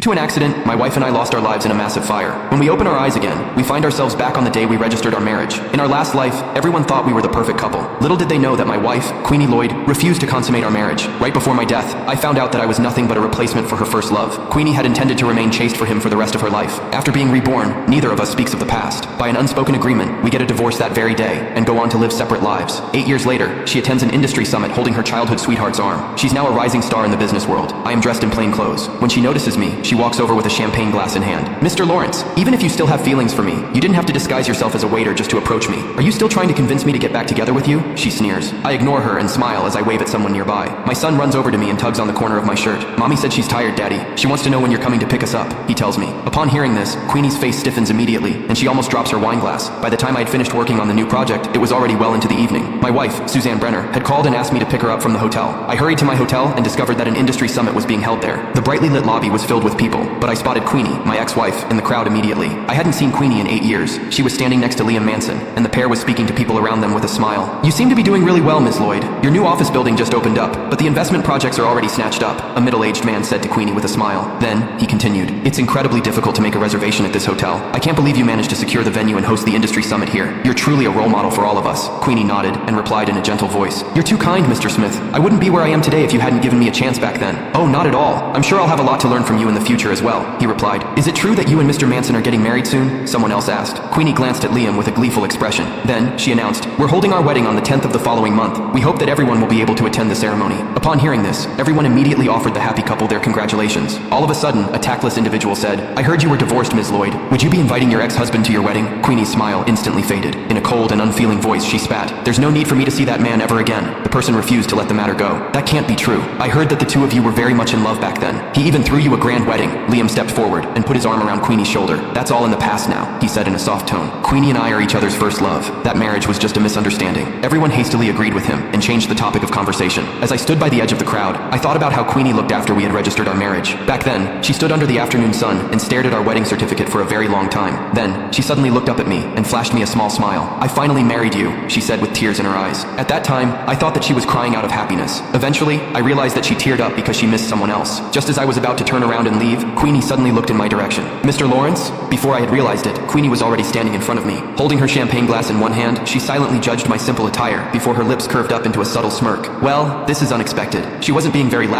To an accident, my wife and I lost our lives in a massive fire. When we open our eyes again, we find ourselves back on the day we registered our marriage. In our last life, everyone thought we were the perfect couple. Little did they know that my wife, Queenie Lloyd, refused to consummate our marriage. Right before my death, I found out that I was nothing but a replacement for her first love. Queenie had intended to remain chaste for him for the rest of her life. After being reborn, neither of us speaks of the past. By an unspoken agreement, we get a divorce that very day and go on to live separate lives. 8 years later, she attends an industry summit holding her childhood sweetheart's arm. She's now a rising star in the business world. I am dressed in plain clothes. When she notices me, she walks over with a champagne glass in hand. Mr. Lawrence, even if you still have feelings for me, you didn't have to disguise yourself as a waiter just to approach me. Are you still trying to convince me to get back together with you? She sneers. I ignore her and smile as I wave at someone nearby. My son runs over to me and tugs on the corner of my shirt. Mommy said she's tired, Daddy. She wants to know when you're coming to pick us up, he tells me. Upon hearing this, Queenie's face stiffens immediately, and she almost drops her wine glass. By the time I had finished working on the new project, it was already well into the evening. My wife, Suzanne Brenner, had called and asked me to pick her up from the hotel. I hurried to my hotel and discovered that an industry summit was being held there. The brightly lit lobby was filled with people, but I spotted Queenie, my ex-wife, in the crowd immediately. I hadn't seen Queenie in 8 years. She was standing next to Liam Manson, and the pair was speaking to people around them with a smile. You seem to be doing really well, Ms. Lloyd. Your new office building just opened up, but the investment projects are already snatched up, a middle-aged man said to Queenie with a smile. Then, he continued, it's incredibly difficult to make a reservation at this hotel. I can't believe you managed to secure the venue and host the industry summit here. You're truly a role model for all of us. Queenie nodded and replied in a gentle voice. You're too kind, Mr. Smith. I wouldn't be where I am today if you hadn't given me a chance back then. Oh, not at all. I'm sure I'll have a lot to learn from you in the future as well, he replied. Is it true that you and Mr. Manson are getting married soon? Someone else asked. Queenie glanced at Liam with a gleeful expression. Then, she announced, we're holding our wedding on the 10th of the following month. We hope that everyone will be able to attend the ceremony. Upon hearing this, everyone immediately offered the happy couple their congratulations. All of a sudden, a tactless individual said, I heard you were divorced, Ms. Lloyd. Would you be inviting your ex-husband to your wedding? Queenie's smile instantly faded. In a cold and unfeeling voice, she spat. There's no need for me to see that man ever again. The person refused to let the matter go. That can't be true. I heard that the two of you were very much in love back then. He even threw you a grand wedding. Liam stepped forward and put his arm around Queenie's shoulder. That's all in the past now, he said in a soft tone. Queenie and I are each other's first love. That marriage was just a misunderstanding. Everyone hastily agreed with him and changed the topic of conversation. As I stood by the edge of the crowd, I thought about how Queenie looked after we had registered our marriage. Back then, she stood under the afternoon sun and stared at our wedding certificate for a very long time. Then, she suddenly looked up at me and flashed me a small smile. I finally married you, she said with tears in her eyes. At that time, I thought that she was crying out of happiness. Eventually, I realized that she teared up because she missed someone else. Just as I was about to turn around and leave, Queenie suddenly looked in my direction. Mr. Lawrence? Before I had realized it, Queenie was already standing in front of me. Holding her champagne glass in one hand, she silently judged my simple attire before her lips curved up into a subtle smirk. Well, this is unexpected. She wasn't being very loud.